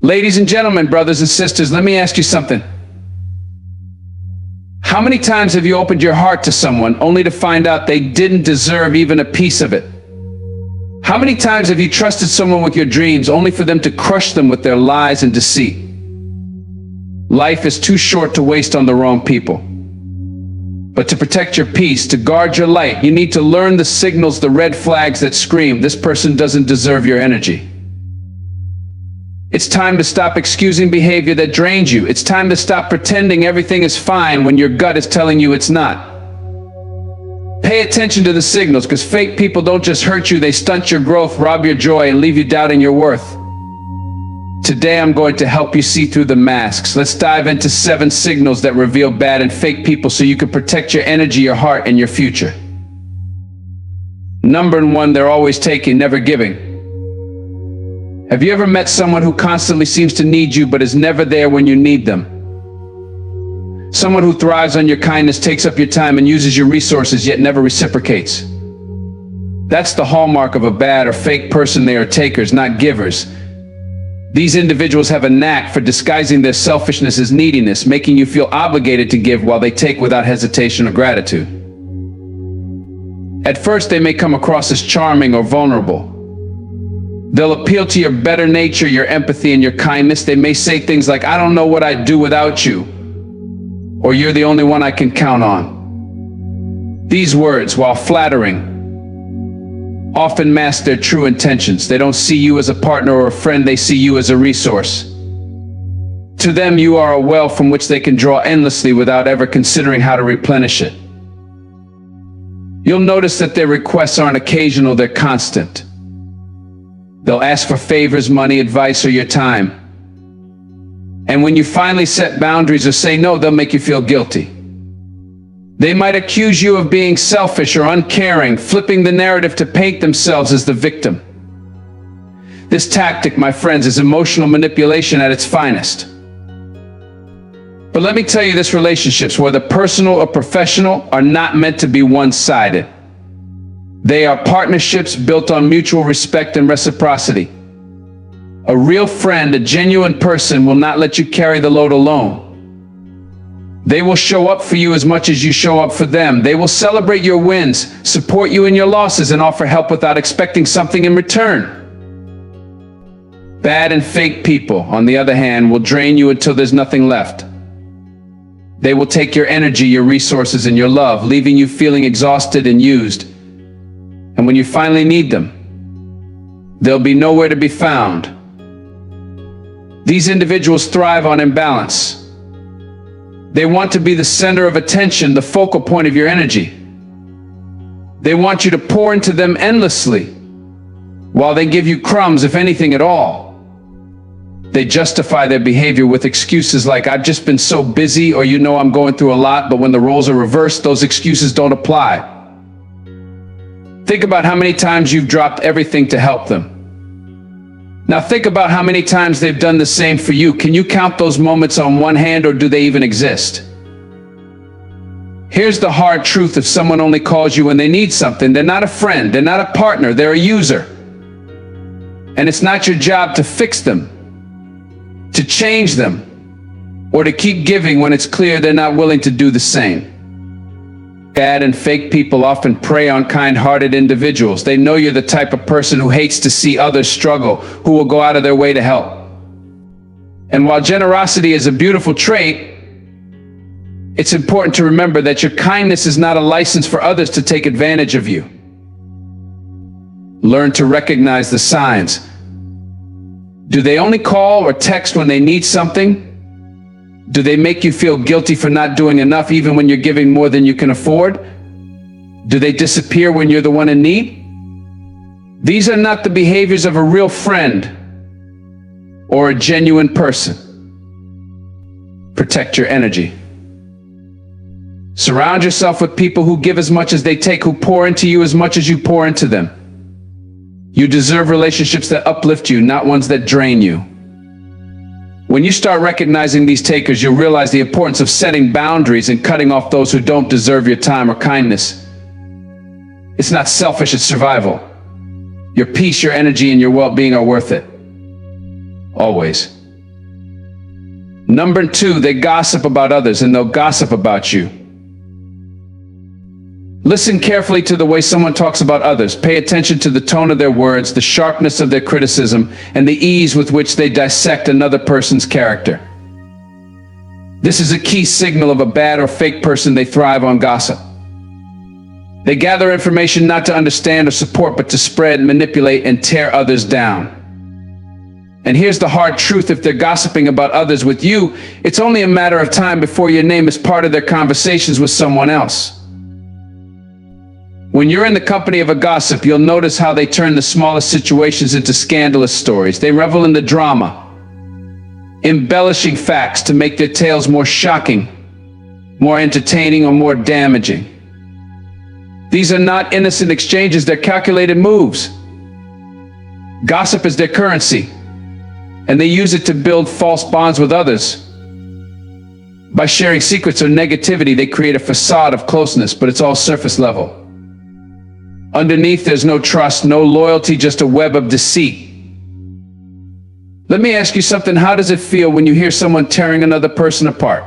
Ladies and gentlemen, brothers and sisters, let me ask you something. How many times have you opened your heart to someone only to find out they didn't deserve even a piece of it? How many times have you trusted someone with your dreams only for them to crush them with their lies and deceit? Life is too short to waste on the wrong people. But to protect your peace, to guard your light, you need to learn the signals, the red flags that scream, this person doesn't deserve your energy. It's time to stop excusing behavior that drains you. It's time to stop pretending everything is fine when your gut is telling you it's not. Pay attention to the signals, because fake people don't just hurt you, they stunt your growth, rob your joy, and leave you doubting your worth. Today I'm going to help you see through the masks. Let's dive into 7 signals that reveal bad and fake people so you can protect your energy, your heart, and your future. Number 1, they're always taking, never giving. Have you ever met someone who constantly seems to need you but is never there when you need them? Someone who thrives on your kindness, takes up your time, and uses your resources yet never reciprocates. That's the hallmark of a bad or fake person. They are takers, not givers. These individuals have a knack for disguising their selfishness as neediness, making you feel obligated to give while they take without hesitation or gratitude. At first, they may come across as charming or vulnerable. They'll appeal to your better nature, your empathy, and your kindness. They may say things like, "I don't know what I'd do without you," or "You're the only one I can count on." These words, while flattering, often mask their true intentions. They don't see you as a partner or a friend, they see you as a resource. To them, you are a well from which they can draw endlessly without ever considering how to replenish it. You'll notice that their requests aren't occasional, they're constant. They'll ask for favors, money, advice, or your time. And when you finally set boundaries or say no, they'll make you feel guilty. They might accuse you of being selfish or uncaring, flipping the narrative to paint themselves as the victim. This tactic, my friends, is emotional manipulation at its finest. But let me tell you this, relationships, whether personal or professional, are not meant to be one-sided. They are partnerships built on mutual respect and reciprocity. A real friend, a genuine person, will not let you carry the load alone. They will show up for you as much as you show up for them. They will celebrate your wins, support you in your losses, and offer help without expecting something in return. Bad and fake people, on the other hand, will drain you until there's nothing left. They will take your energy, your resources, and your love, leaving you feeling exhausted and used. And when you finally need them, they'll be nowhere to be found. These individuals thrive on imbalance. They want to be the center of attention, the focal point of your energy. They want you to pour into them endlessly, while they give you crumbs, if anything at all. They justify their behavior with excuses like, "I've just been so busy," or "You know I'm going through a lot," but when the roles are reversed, those excuses don't apply. Think about how many times you've dropped everything to help them. Now think about how many times they've done the same for you. Can you count those moments on one hand, or do they even exist? Here's the hard truth: if someone only calls you when they need something, they're not a friend, they're not a partner, they're a user. And it's not your job to fix them, to change them, or to keep giving when it's clear they're not willing to do the same. Bad and fake people often prey on kind-hearted individuals. They know you're the type of person who hates to see others struggle, who will go out of their way to help. And while generosity is a beautiful trait, it's important to remember that your kindness is not a license for others to take advantage of you. Learn to recognize the signs. Do they only call or text when they need something? Do they make you feel guilty for not doing enough even when you're giving more than you can afford? Do they disappear when you're the one in need? These are not the behaviors of a real friend or a genuine person. Protect your energy. Surround yourself with people who give as much as they take, who pour into you as much as you pour into them. You deserve relationships that uplift you, not ones that drain you. When you start recognizing these takers, you'll realize the importance of setting boundaries and cutting off those who don't deserve your time or kindness. It's not selfish, it's survival. Your peace, your energy, and your well-being are worth it. Always. Number 2, they gossip about others and they'll gossip about you. Listen carefully to the way someone talks about others. Pay attention to the tone of their words, the sharpness of their criticism, and the ease with which they dissect another person's character. This is a key signal of a bad or fake person. They thrive on gossip. They gather information not to understand or support, but to spread, manipulate, and tear others down. And here's the hard truth: if they're gossiping about others with you, it's only a matter of time before your name is part of their conversations with someone else. When you're in the company of a gossip, you'll notice how they turn the smallest situations into scandalous stories. They revel in the drama, embellishing facts to make their tales more shocking, more entertaining, or more damaging. These are not innocent exchanges, they're calculated moves. Gossip is their currency, and they use it to build false bonds with others. By sharing secrets or negativity, they create a facade of closeness, but it's all surface level. Underneath, there's no trust, no loyalty, just a web of deceit. Let me ask you something. How does it feel when you hear someone tearing another person apart?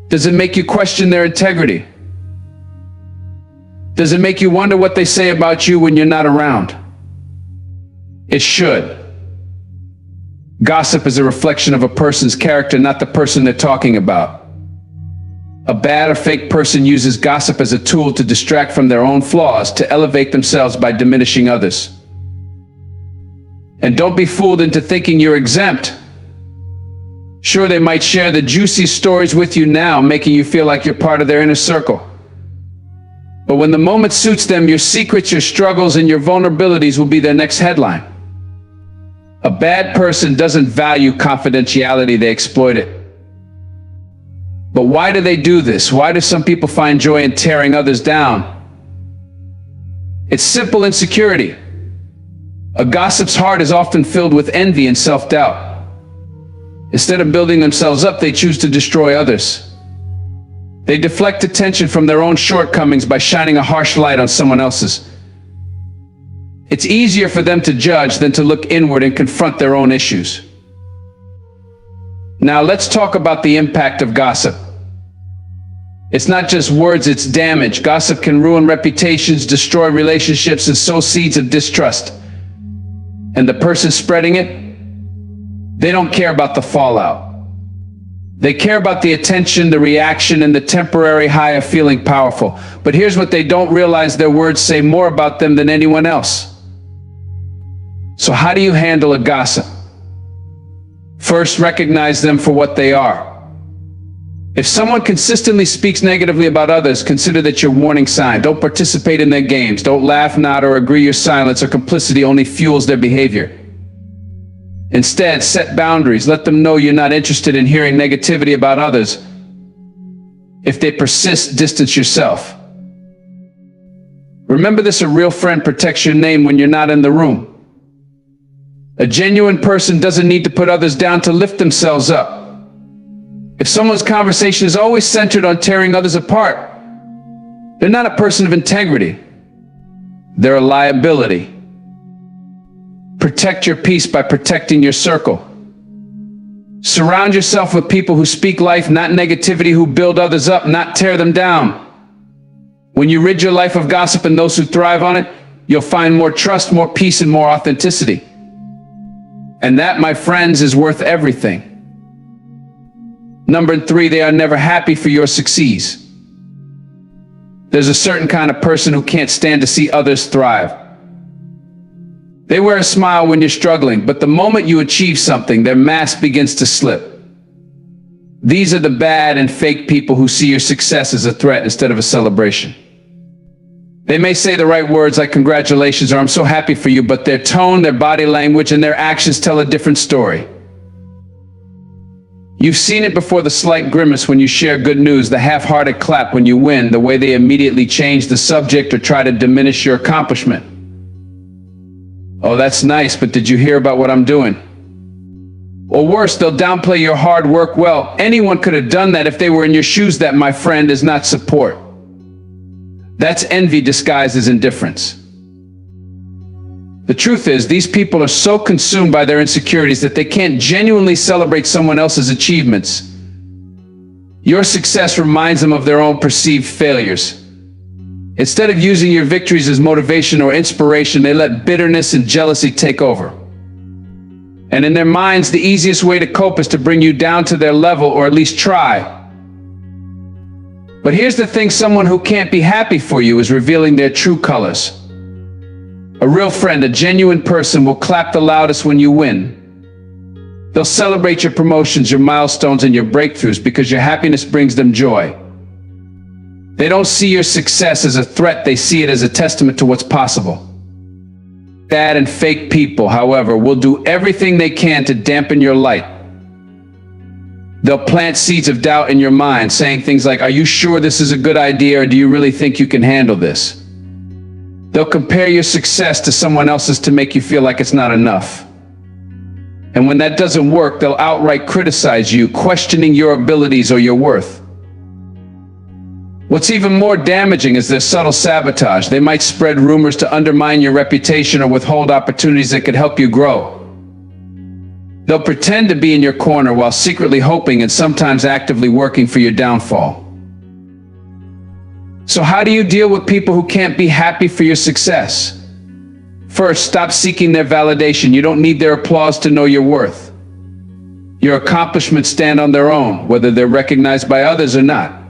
Does it make you question their integrity? Does it make you wonder what they say about you when you're not around? It should. Gossip is a reflection of a person's character, not the person they're talking about. A bad or fake person uses gossip as a tool to distract from their own flaws, to elevate themselves by diminishing others. And don't be fooled into thinking you're exempt. Sure, they might share the juicy stories with you now, making you feel like you're part of their inner circle. But when the moment suits them, your secrets, your struggles, and your vulnerabilities will be their next headline. A bad person doesn't value confidentiality, they exploit it. But why do they do this? Why do some people find joy in tearing others down? It's simple insecurity. A gossip's heart is often filled with envy and self-doubt. Instead of building themselves up, they choose to destroy others. They deflect attention from their own shortcomings by shining a harsh light on someone else's. It's easier for them to judge than to look inward and confront their own issues. Now let's talk about the impact of gossip. It's not just words, it's damage. Gossip can ruin reputations, destroy relationships, and sow seeds of distrust. And the person spreading it, they don't care about the fallout. They care about the attention, the reaction, and the temporary high of feeling powerful. But here's what they don't realize: their words say more about them than anyone else. So how do you handle a gossip? First, recognize them for what they are. If someone consistently speaks negatively about others, consider that your warning sign. Don't participate in their games. Don't laugh, nod, or agree. Your silence or complicity only fuels their behavior. Instead, set boundaries. Let them know you're not interested in hearing negativity about others. If they persist, distance yourself. Remember this: a real friend protects your name when you're not in the room. A genuine person doesn't need to put others down to lift themselves up. If someone's conversation is always centered on tearing others apart, they're not a person of integrity. They're a liability. Protect your peace by protecting your circle. Surround yourself with people who speak life, not negativity, who build others up, not tear them down. When you rid your life of gossip and those who thrive on it, you'll find more trust, more peace, and more authenticity. And that, my friends, is worth everything. Number 3, they are never happy for your success. There's a certain kind of person who can't stand to see others thrive. They wear a smile when you're struggling, but the moment you achieve something, their mask begins to slip. These are the bad and fake people who see your success as a threat instead of a celebration. They may say the right words like congratulations or I'm so happy for you, but their tone, their body language, and their actions tell a different story. You've seen it before: the slight grimace when you share good news, the half-hearted clap when you win, the way they immediately change the subject or try to diminish your accomplishment. Oh, that's nice, but did you hear about what I'm doing? Or worse, they'll downplay your hard work. Well, anyone could have done that if they were in your shoes. That, my friend, is not support. That's envy disguised as indifference. The truth is, these people are so consumed by their insecurities that they can't genuinely celebrate someone else's achievements. Your success reminds them of their own perceived failures. Instead of using your victories as motivation or inspiration, they let bitterness and jealousy take over. And in their minds, the easiest way to cope is to bring you down to their level, or at least try. But here's the thing: someone who can't be happy for you is revealing their true colors. A real friend, a genuine person, will clap the loudest when you win. They'll celebrate your promotions, your milestones, and your breakthroughs because your happiness brings them joy. They don't see your success as a threat, they see it as a testament to what's possible. Bad and fake people, however, will do everything they can to dampen your light. They'll plant seeds of doubt in your mind, saying things like, "Are you sure this is a good idea, or do you really think you can handle this?" They'll compare your success to someone else's to make you feel like it's not enough. And when that doesn't work, they'll outright criticize you, questioning your abilities or your worth. What's even more damaging is their subtle sabotage. They might spread rumors to undermine your reputation or withhold opportunities that could help you grow. They'll pretend to be in your corner while secretly hoping and sometimes actively working for your downfall. So how do you deal with people who can't be happy for your success? First, stop seeking their validation. You don't need their applause to know your worth. Your accomplishments stand on their own, whether they're recognized by others or not.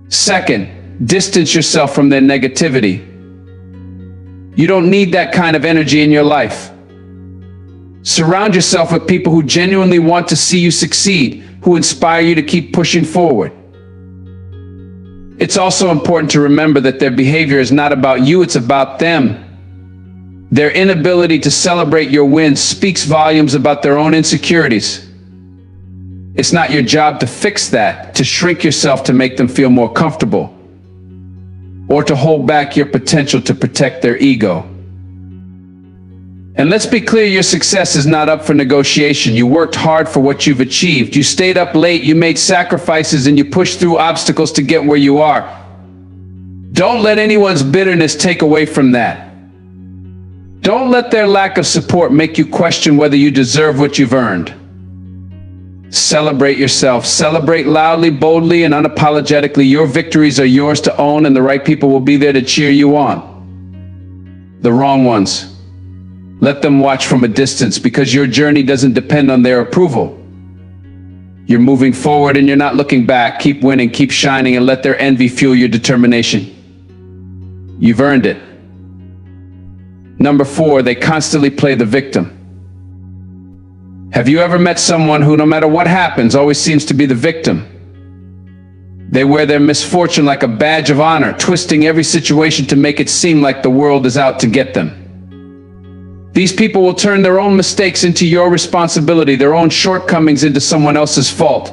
Second, distance yourself from their negativity. You don't need that kind of energy in your life. Surround yourself with people who genuinely want to see you succeed, who inspire you to keep pushing forward. It's also important to remember that their behavior is not about you, it's about them. Their inability to celebrate your wins speaks volumes about their own insecurities. It's not your job to fix that, to shrink yourself to make them feel more comfortable, or to hold back your potential to protect their ego. And let's be clear, your success is not up for negotiation. You worked hard for what you've achieved. You stayed up late, you made sacrifices, and you pushed through obstacles to get where you are. Don't let anyone's bitterness take away from that. Don't let their lack of support make you question whether you deserve what you've earned. Celebrate yourself. Celebrate loudly, boldly, and unapologetically. Your victories are yours to own, and the right people will be there to cheer you on. The wrong ones, let them watch from a distance, because your journey doesn't depend on their approval. You're moving forward and you're not looking back. Keep winning, keep shining, and let their envy fuel your determination. You've earned it. Number 4, they constantly play the victim. Have you ever met someone who, no matter what happens, always seems to be the victim? They wear their misfortune like a badge of honor, twisting every situation to make it seem like the world is out to get them. These people will turn their own mistakes into your responsibility, their own shortcomings into someone else's fault,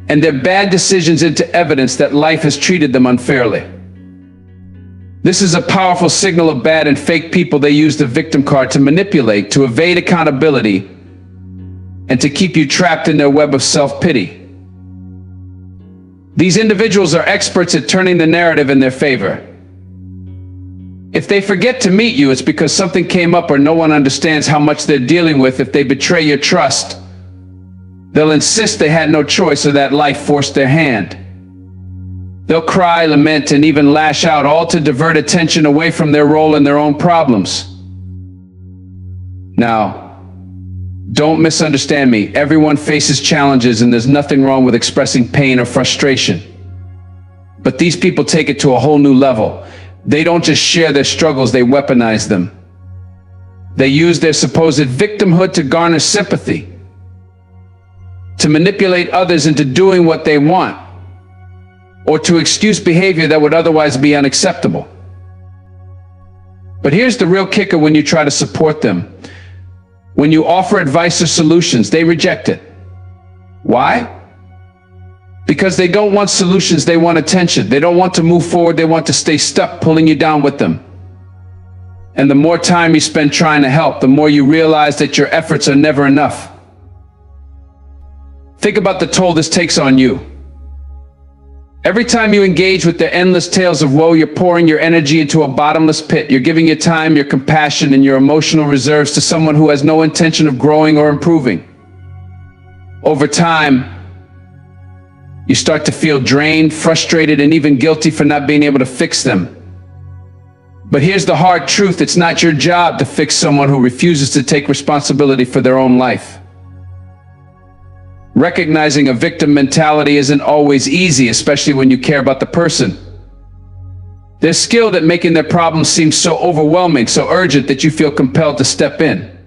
and their bad decisions into evidence that life has treated them unfairly. This is a powerful signal of bad and fake people. They use the victim card to manipulate, to evade accountability, and to keep you trapped in their web of self-pity. These individuals are experts at turning the narrative in their favor. If they forget to meet you, it's because something came up or no one understands how much they're dealing with. If they betray your trust, they'll insist they had no choice or that life forced their hand. They'll cry, lament, and even lash out, all to divert attention away from their role and their own problems. Now, don't misunderstand me. Everyone faces challenges, and there's nothing wrong with expressing pain or frustration. But these people take it to a whole new level. They don't just share their struggles, they weaponize them. They use their supposed victimhood to garner sympathy, to manipulate others into doing what they want, or to excuse behavior that would otherwise be unacceptable. But here's the real kicker: when you try to support them, when you offer advice or solutions, they reject it. Why? Because they don't want solutions, they want attention. They don't want to move forward, they want to stay stuck, pulling you down with them. And the more time you spend trying to help, the more you realize that your efforts are never enough. Think about the toll this takes on you. Every time you engage with their endless tales of woe, you're pouring your energy into a bottomless pit. You're giving your time, your compassion, and your emotional reserves to someone who has no intention of growing or improving. Over time, you start to feel drained, frustrated, and even guilty for not being able to fix them. But here's the hard truth: it's not your job to fix someone who refuses to take responsibility for their own life. Recognizing a victim mentality isn't always easy, especially when you care about the person. They're skilled at making their problems seem so overwhelming, so urgent that you feel compelled to step in.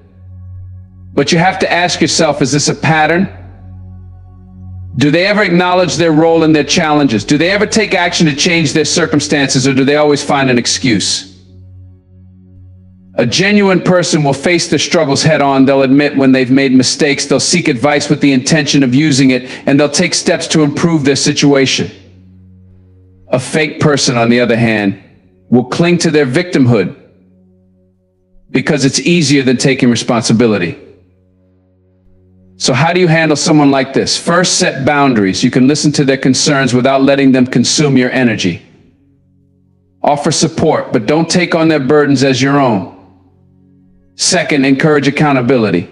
But you have to ask yourself, is this a pattern? Do they ever acknowledge their role in their challenges? Do they ever take action to change their circumstances, or do they always find an excuse? A genuine person will face their struggles head on. They'll admit when they've made mistakes, they'll seek advice with the intention of using it, and they'll take steps to improve their situation. A fake person, on the other hand, will cling to their victimhood because it's easier than taking responsibility. So how do you handle someone like this? First, set boundaries. You can listen to their concerns without letting them consume your energy. Offer support, but don't take on their burdens as your own. Second, encourage accountability.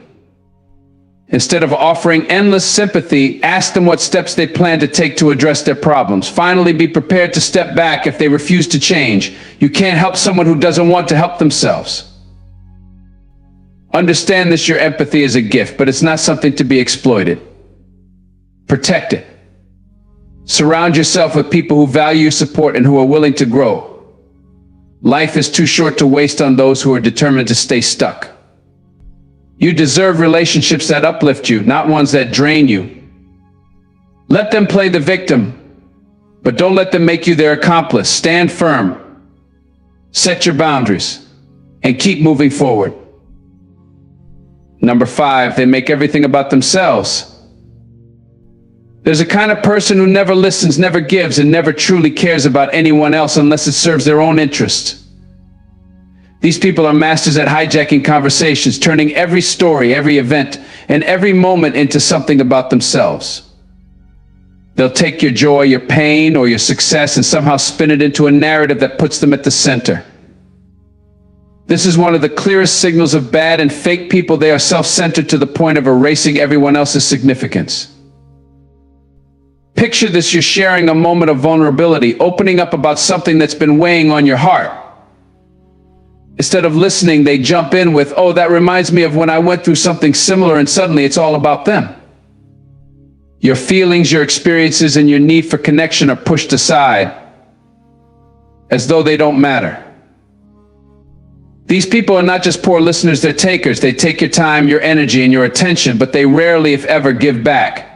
Instead of offering endless sympathy, ask them what steps they plan to take to address their problems. Finally, be prepared to step back if they refuse to change. You can't help someone who doesn't want to help themselves. Understand this: your empathy is a gift, but it's not something to be exploited. Protect it. Surround yourself with people who value your support and who are willing to grow. Life is too short to waste on those who are determined to stay stuck. You deserve relationships that uplift you, not ones that drain you. Let them play the victim, but don't let them make you their accomplice. Stand firm, set your boundaries, and keep moving forward. Number 5, they make everything about themselves. There's a kind of person who never listens, never gives, and never truly cares about anyone else unless it serves their own interests. These people are masters at hijacking conversations, turning every story, every event, and every moment into something about themselves. They'll take your joy, your pain, or your success and somehow spin it into a narrative that puts them at the center. This is one of the clearest signals of bad and fake people. They are self-centered to the point of erasing everyone else's significance. Picture this: you're sharing a moment of vulnerability, opening up about something that's been weighing on your heart. Instead of listening, they jump in with, "Oh, that reminds me of when I went through something similar," and suddenly it's all about them. Your feelings, your experiences, and your need for connection are pushed aside as though they don't matter. These people are not just poor listeners, they're takers. They take your time, your energy, and your attention, but they rarely, if ever, give back.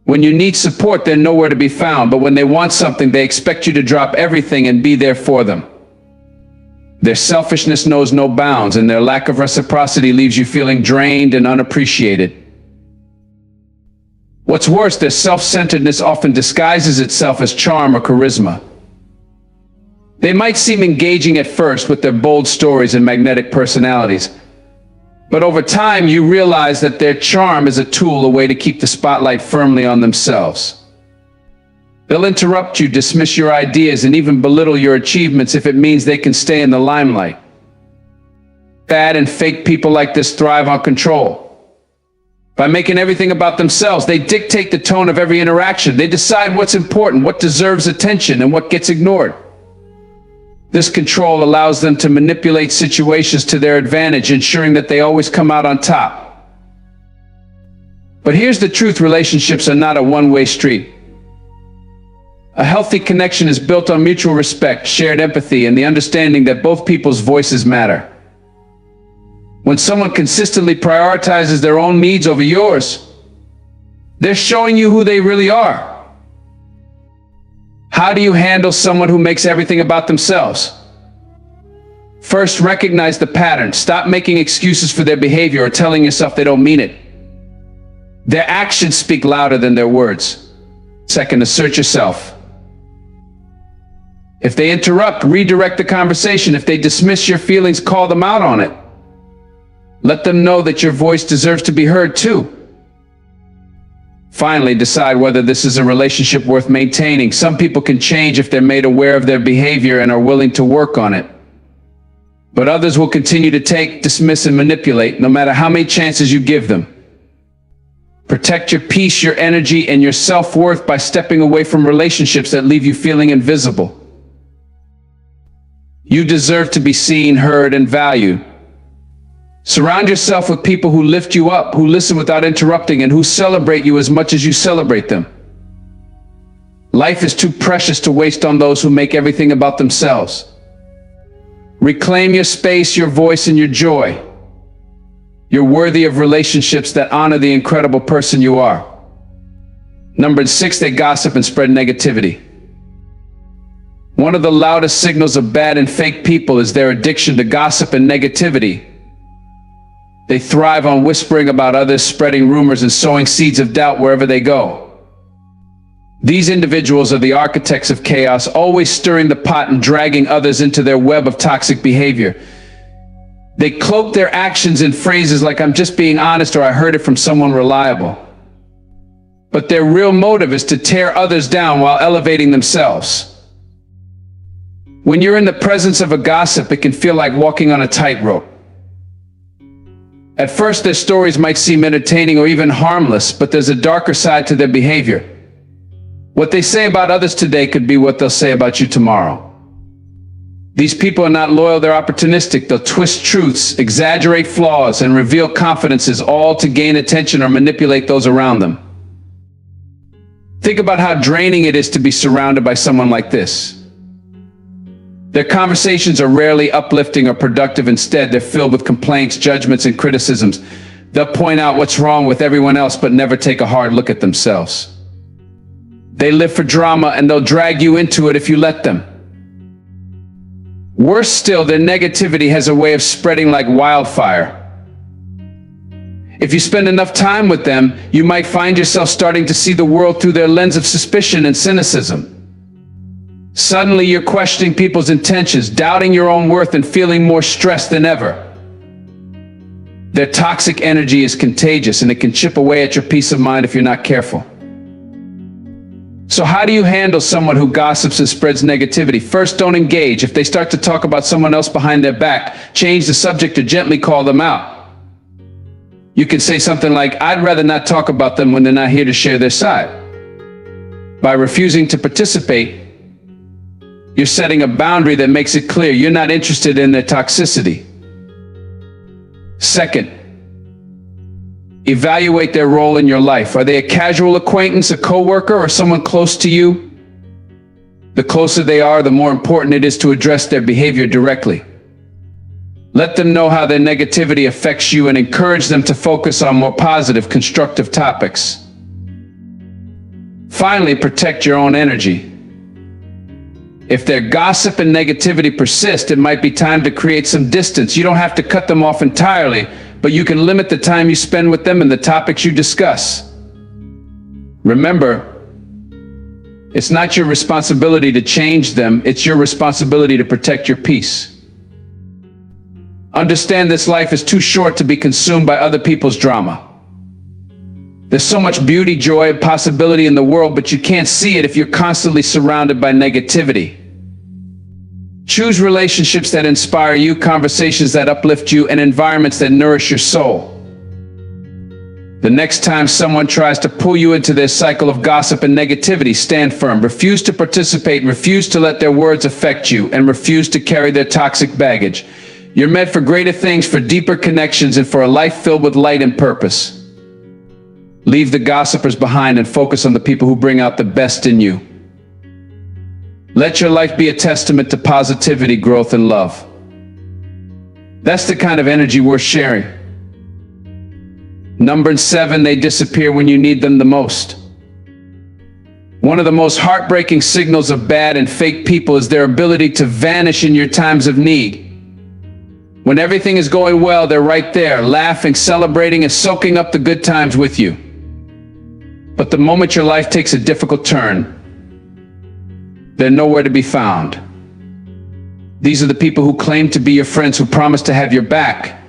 When you need support, they're nowhere to be found, but when they want something, they expect you to drop everything and be there for them. Their selfishness knows no bounds, and their lack of reciprocity leaves you feeling drained and unappreciated. What's worse, their self-centeredness often disguises itself as charm or charisma. They might seem engaging at first with their bold stories and magnetic personalities, but over time you realize that their charm is a tool, a way to keep the spotlight firmly on themselves. They'll interrupt you, dismiss your ideas, and even belittle your achievements if it means they can stay in the limelight. Bad and fake people like this thrive on control. By making everything about themselves, they dictate the tone of every interaction. They decide what's important, what deserves attention, and what gets ignored. This control allows them to manipulate situations to their advantage, ensuring that they always come out on top. But here's the truth: relationships are not a one-way street. A healthy connection is built on mutual respect, shared empathy, and the understanding that both people's voices matter. When someone consistently prioritizes their own needs over yours, they're showing you who they really are. How do you handle someone who makes everything about themselves? First, recognize the pattern. Stop making excuses for their behavior or telling yourself they don't mean it. Their actions speak louder than their words. Second, assert yourself. If they interrupt, redirect the conversation. If they dismiss your feelings, call them out on it. Let them know that your voice deserves to be heard too. Finally, decide whether this is a relationship worth maintaining. Some people can change if they're made aware of their behavior and are willing to work on it. But others will continue to take, dismiss, and manipulate, no matter how many chances you give them. Protect your peace, your energy, and your self-worth by stepping away from relationships that leave you feeling invisible. You deserve to be seen, heard, and valued. Surround yourself with people who lift you up, who listen without interrupting, and who celebrate you as much as you celebrate them. Life is too precious to waste on those who make everything about themselves. Reclaim your space, your voice, and your joy. You're worthy of relationships that honor the incredible person you are. Number 6, they gossip and spread negativity. One of the loudest signals of bad and fake people is their addiction to gossip and negativity. They thrive on whispering about others, spreading rumors, and sowing seeds of doubt wherever they go. These individuals are the architects of chaos, always stirring the pot and dragging others into their web of toxic behavior. They cloak their actions in phrases like, "I'm just being honest," or "I heard it from someone reliable." But their real motive is to tear others down while elevating themselves. When you're in the presence of a gossip, it can feel like walking on a tightrope. At first, their stories might seem entertaining or even harmless, but there's a darker side to their behavior. What they say about others today could be what they'll say about you tomorrow. These people are not loyal, they're opportunistic. They'll twist truths, exaggerate flaws, and reveal confidences, all to gain attention or manipulate those around them. Think about how draining it is to be surrounded by someone like this. Their conversations are rarely uplifting or productive. Instead, they're filled with complaints, judgments, and criticisms. They'll point out what's wrong with everyone else, but never take a hard look at themselves. They live for drama, and they'll drag you into it if you let them. Worse still, their negativity has a way of spreading like wildfire. If you spend enough time with them, you might find yourself starting to see the world through their lens of suspicion and cynicism. Suddenly, you're questioning people's intentions, doubting your own worth, and feeling more stressed than ever. Their toxic energy is contagious, and it can chip away at your peace of mind if you're not careful. So how do you handle someone who gossips and spreads negativity? First, don't engage. If they start to talk about someone else behind their back, change the subject or gently call them out. You can say something like, "I'd rather not talk about them when they're not here to share their side." By refusing to participate, you're setting a boundary that makes it clear you're not interested in their toxicity. Second, evaluate their role in your life. Are they a casual acquaintance, a coworker, or someone close to you? The closer they are, the more important it is to address their behavior directly. Let them know how their negativity affects you and encourage them to focus on more positive, constructive topics. Finally, protect your own energy. If their gossip and negativity persist, it might be time to create some distance. You don't have to cut them off entirely, but you can limit the time you spend with them and the topics you discuss. Remember, it's not your responsibility to change them, it's your responsibility to protect your peace. Understand this life is too short to be consumed by other people's drama. There's so much beauty, joy, and possibility in the world, but you can't see it if you're constantly surrounded by negativity. Choose relationships that inspire you, conversations that uplift you, and environments that nourish your soul. The next time someone tries to pull you into their cycle of gossip and negativity, stand firm. Refuse to participate, refuse to let their words affect you, and refuse to carry their toxic baggage. You're meant for greater things, for deeper connections, and for a life filled with light and purpose. Leave the gossipers behind and focus on the people who bring out the best in you. Let your life be a testament to positivity, growth, and love. That's the kind of energy worth sharing. Number 7, they disappear when you need them the most. One of the most heartbreaking signals of bad and fake people is their ability to vanish in your times of need. When everything is going well, they're right there, laughing, celebrating, and soaking up the good times with you. But the moment your life takes a difficult turn, they're nowhere to be found. These are the people who claim to be your friends, who promise to have your back.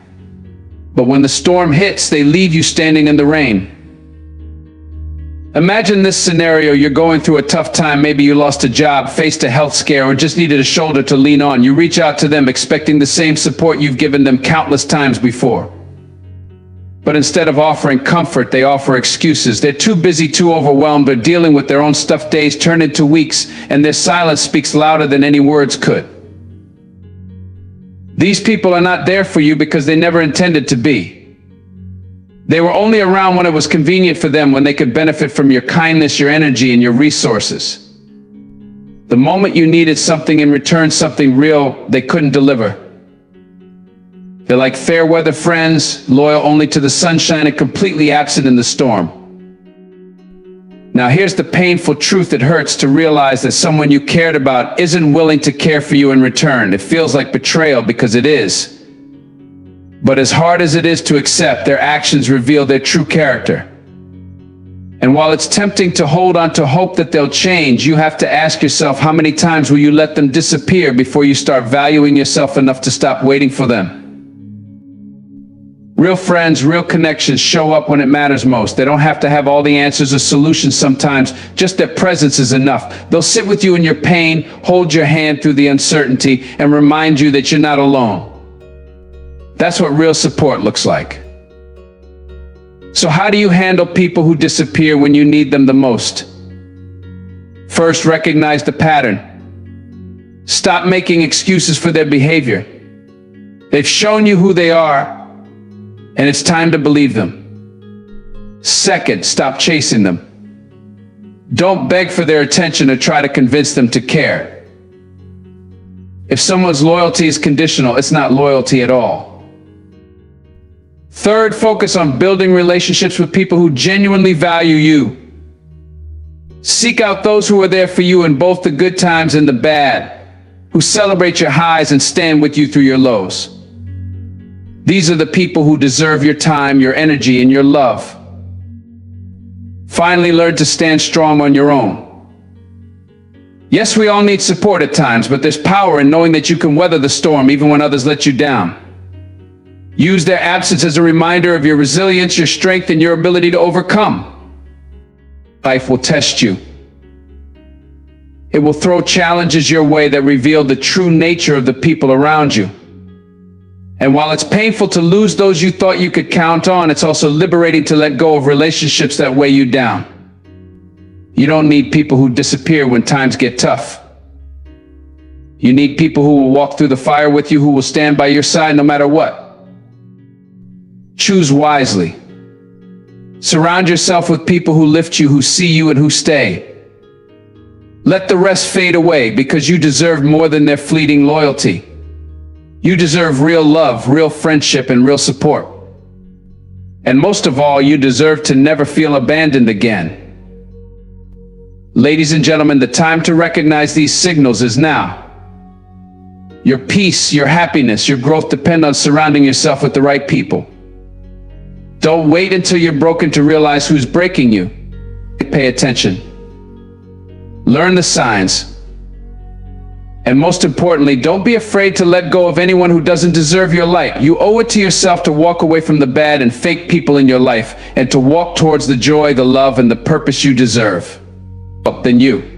But when the storm hits, they leave you standing in the rain. Imagine this scenario: you're going through a tough time. Maybe you lost a job, faced a health scare, or just needed a shoulder to lean on. You reach out to them expecting the same support you've given them countless times before. But instead of offering comfort, they offer excuses. They're too busy, too overwhelmed, or dealing with their own stuff. Days turn into weeks, and their silence speaks louder than any words could. These people are not there for you because they never intended to be. They were only around when it was convenient for them, when they could benefit from your kindness, your energy, and your resources. The moment you needed something in return, something real, they couldn't deliver. They're like fair weather friends, loyal only to the sunshine and completely absent in the storm. Now here's the painful truth. It hurts to realize that someone you cared about isn't willing to care for you in return. It feels like betrayal, because it is. But as hard as it is to accept, their actions reveal their true character. And while it's tempting to hold on to hope that they'll change, you have to ask yourself, how many times will you let them disappear before you start valuing yourself enough to stop waiting for them? Real friends, real connections show up when it matters most. They don't have to have all the answers or solutions sometimes. Just their presence is enough. They'll sit with you in your pain, hold your hand through the uncertainty, and remind you that you're not alone. That's what real support looks like. So how do you handle people who disappear when you need them the most? First, recognize the pattern. Stop making excuses for their behavior. They've shown you who they are, and it's time to believe them. Second, stop chasing them. Don't beg for their attention or try to convince them to care. If someone's loyalty is conditional, it's not loyalty at all. Third, focus on building relationships with people who genuinely value you. Seek out those who are there for you in both the good times and the bad, who celebrate your highs and stand with you through your lows. These are the people who deserve your time, your energy, and your love. Finally, learn to stand strong on your own. Yes, we all need support at times, but there's power in knowing that you can weather the storm even when others let you down. Use their absence as a reminder of your resilience, your strength, and your ability to overcome. Life will test you. It will throw challenges your way that reveal the true nature of the people around you. And while it's painful to lose those you thought you could count on, it's also liberating to let go of relationships that weigh you down. You don't need people who disappear when times get tough. You need people who will walk through the fire with you, who will stand by your side no matter what. Choose wisely. Surround yourself with people who lift you, who see you, and who stay. Let the rest fade away, because you deserve more than their fleeting loyalty. You deserve real love, real friendship, and real support. And most of all, you deserve to never feel abandoned again. Ladies and gentlemen, the time to recognize these signals is now. Your peace, your happiness, your growth depend on surrounding yourself with the right people. Don't wait until you're broken to realize who's breaking you. Pay attention. Learn the signs. And most importantly, don't be afraid to let go of anyone who doesn't deserve your light. You owe it to yourself to walk away from the bad and fake people in your life, and to walk towards the joy, the love, and the purpose you deserve. Then you.